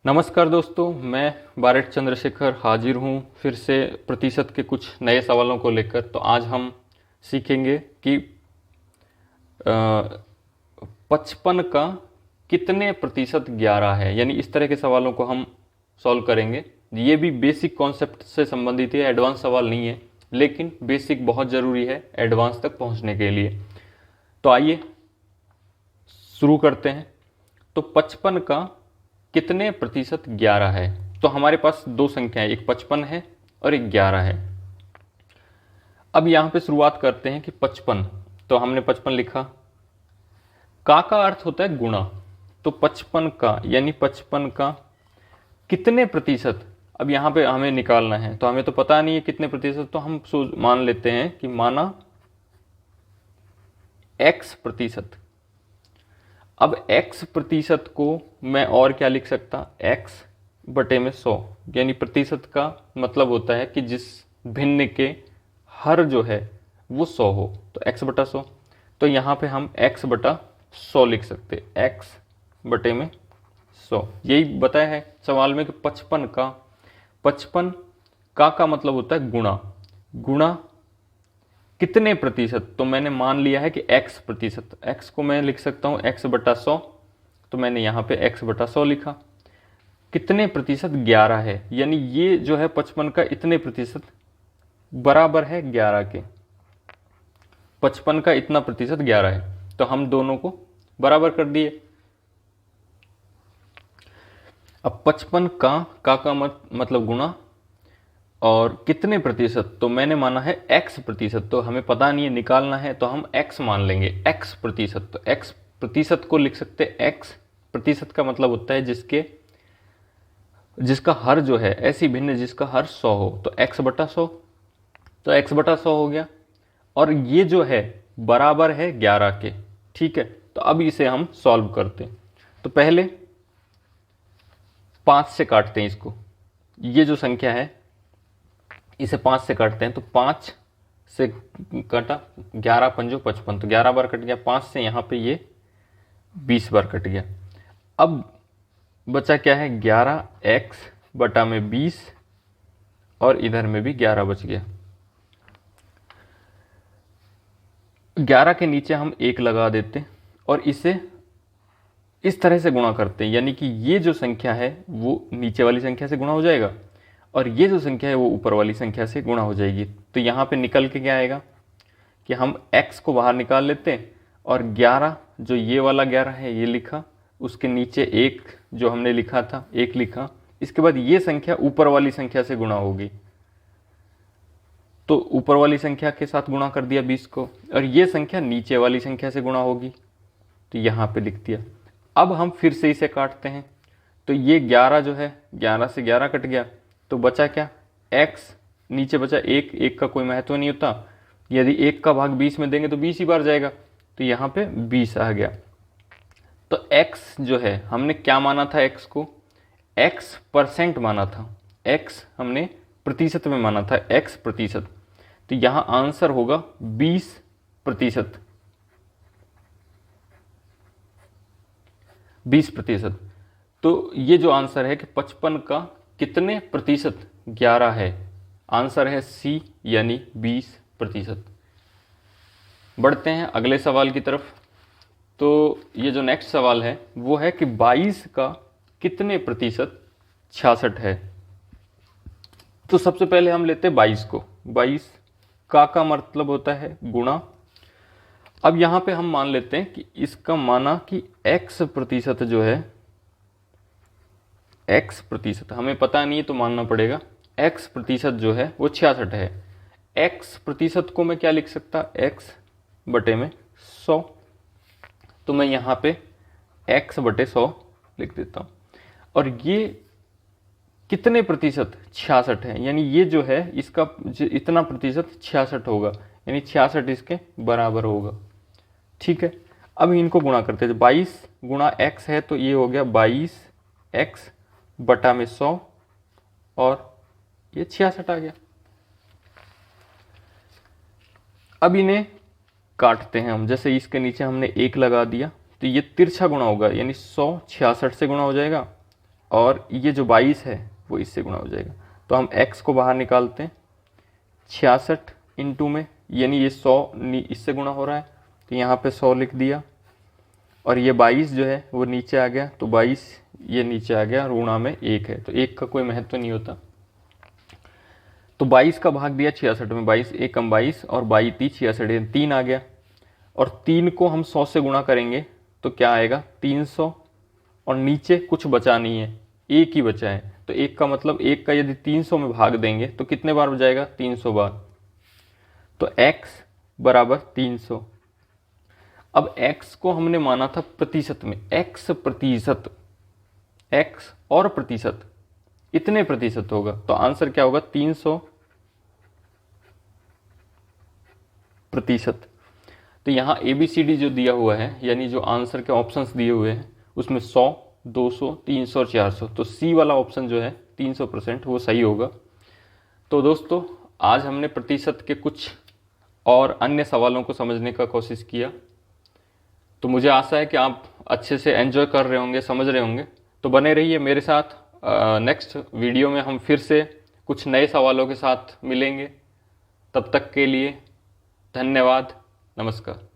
नमस्कार दोस्तों, मैं बारेट चंद्रशेखर हाजिर हूँ फिर से प्रतिशत के कुछ नए सवालों को लेकर। तो आज हम सीखेंगे कि 55 का कितने प्रतिशत 11 है, यानी इस तरह के सवालों को हम सॉल्व करेंगे। ये भी बेसिक कॉन्सेप्ट से संबंधित है, एडवांस सवाल नहीं है, लेकिन बेसिक बहुत ज़रूरी है एडवांस तक पहुँचने के लिए। तो आइए शुरू करते हैं। तो 55 का कितने प्रतिशत 11 है? तो हमारे पास दो संख्याएं, एक 55 है और एक 11 है। अब यहां पे शुरुआत करते हैं कि 55, तो हमने 55 लिखा। का अर्थ होता है गुणा। तो 55 का यानी 55 का कितने प्रतिशत, अब यहां पे हमें निकालना है। तो हमें तो पता नहीं है कितने प्रतिशत, तो हम मान लेते हैं कि माना x प्रतिशत। अब x प्रतिशत को मैं और क्या लिख सकता, x बटे में 100, यानी प्रतिशत का मतलब होता है कि जिस भिन्न के हर जो है वो 100 हो, तो x बटा 100। तो यहाँ पे हम x बटा 100 लिख सकते, x बटे में 100। यही बताया है सवाल में कि 55 का मतलब होता है गुणा। गुणा कितने प्रतिशत, तो मैंने मान लिया है कि x प्रतिशत, x को मैं लिख सकता हूँ x बटा 100, तो मैंने यहाँ पे x बटा 100 लिखा। कितने प्रतिशत 11 है, यानी ये जो है 55 का इतने प्रतिशत बराबर है 11 के। 55 का इतना प्रतिशत 11 है, तो हम दोनों को बराबर कर दिए। अब 55 का मतलब गुणा और कितने प्रतिशत, तो मैंने माना है x प्रतिशत, तो हमें पता नहीं है, निकालना है, तो हम x मान लेंगे, x प्रतिशत। तो x प्रतिशत को लिख सकते हैं, x प्रतिशत का मतलब होता है जिसका हर जो है ऐसी भिन्न जिसका हर 100 हो, तो x बटा 100। तो x बटा 100 हो गया, और ये जो है बराबर है 11 के। ठीक है, तो अब इसे हम सॉल्व करते हैं। तो पहले 5 से काटते हैं इसको, ये जो संख्या है इसे 5 से काटते हैं। तो 5 से कटा, 11 पंजो 55, तो 11 बार कट गया। 5 से यहाँ पे ये 20 बार कट गया। अब बचा क्या है, 11x बटा में 20, और इधर में भी 11 बच गया। 11 के नीचे हम 1 लगा देते और इसे इस तरह से गुणा करते हैं, यानी कि ये जो संख्या है वो नीचे वाली संख्या से गुणा हो जाएगा और ये जो संख्या है वो ऊपर वाली संख्या से गुणा हो जाएगी। तो यहाँ पे निकल के क्या आएगा कि हम x को बाहर निकाल लेते हैं, और 11 जो ये वाला 11 है ये लिखा, उसके नीचे 1 जो हमने लिखा था 1 लिखा। इसके बाद ये संख्या ऊपर वाली संख्या से गुणा होगी, तो ऊपर वाली संख्या के साथ गुणा कर दिया 20 को, और ये संख्या नीचे वाली संख्या से गुणा होगी, तो यहाँ पे लिख दिया। अब हम फिर से इसे काटते हैं। तो ये 11 जो है 11 से 11 कट गया, तो बचा क्या, x, नीचे बचा 1, 1 का कोई महत्व नहीं होता। यदि 1 का भाग 20 में देंगे तो 20 ही बार जाएगा, तो यहाँ पे 20 आ गया। तो x जो है हमने क्या माना था, x को x परसेंट माना था, x हमने प्रतिशत में माना था, x प्रतिशत। तो यहाँ आंसर होगा 20%। 20%। तो ये जो आंसर है कि 55 का कितने प्रतिशत 11 है, आंसर है सी, यानी 20%। बढ़ते हैं अगले सवाल की तरफ। तो ये जो नेक्स्ट सवाल है वो है कि 22 का कितने प्रतिशत 66 है। तो सबसे पहले हम लेते हैं 22 को। 22 का मतलब होता है गुणा। अब यहाँ पे हम मान लेते हैं कि इसका माना कि x प्रतिशत जो है, x प्रतिशत हमें पता नहीं है तो मानना पड़ेगा, x प्रतिशत जो है वो 66 है। x प्रतिशत को मैं क्या लिख सकता, x बटे में 100। तो मैं यहाँ पे x बटे 100 लिख देता हूँ। और ये कितने प्रतिशत 66 है, यानी ये जो है इसका इतना प्रतिशत 66 होगा, यानी 66 इसके बराबर होगा। ठीक है, अब इनको गुणा करते हैं। 22 गुणा x है तो ये हो गया 22x बटा में 100, और ये 66 आ गया। अब इन्हें काटते हैं हम, जैसे इसके नीचे हमने 1 लगा दिया तो ये तिरछा गुणा होगा, यानी 100 66 से गुणा हो जाएगा, और ये जो 22 है वो इससे गुणा हो जाएगा। तो हम x को बाहर निकालते हैं, 66 इंटू में, यानी ये 100 इससे गुणा हो रहा है तो यहाँ पे 100 लिख दिया, और ये 22 जो है वो नीचे आ गया, तो 22 ये नीचे आ गया, ऋणा में 1 है, तो 1 का कोई महत्व नहीं होता। तो 22 का भाग दिया 66 में, 22 एकम 22 और 22 × 66 3 आ गया, और 3 को हम 100 से गुणा करेंगे तो क्या आएगा 300, और नीचे कुछ बचा नहीं है, 1 ही बचा है, तो 1 का मतलब 1 का यदि 300 में भाग देंगे तो कितने बार बजाएगा 300 बार, तो x बराबर 300। अब x को हमने माना था प्रतिशत में, x प्रतिशत, x और प्रतिशत इतने प्रतिशत होगा, तो आंसर क्या होगा 300 प्रतिशत। तो यहाँ ABCD जो दिया हुआ है, यानी जो आंसर के ऑप्शंस दिए हुए हैं उसमें 100, 200, 300 और 400, तो C वाला ऑप्शन जो है 300% वो सही होगा। तो दोस्तों आज हमने प्रतिशत के कुछ और अन्य सवालों को समझने का कोशिश किया, तो मुझे आशा है कि आप अच्छे से एंजॉय कर रहे होंगे, समझ रहे होंगे। तो बने रहिए मेरे साथ, नेक्स्ट वीडियो में हम फिर से कुछ नए सवालों के साथ मिलेंगे। तब तक के लिए धन्यवाद, नमस्कार।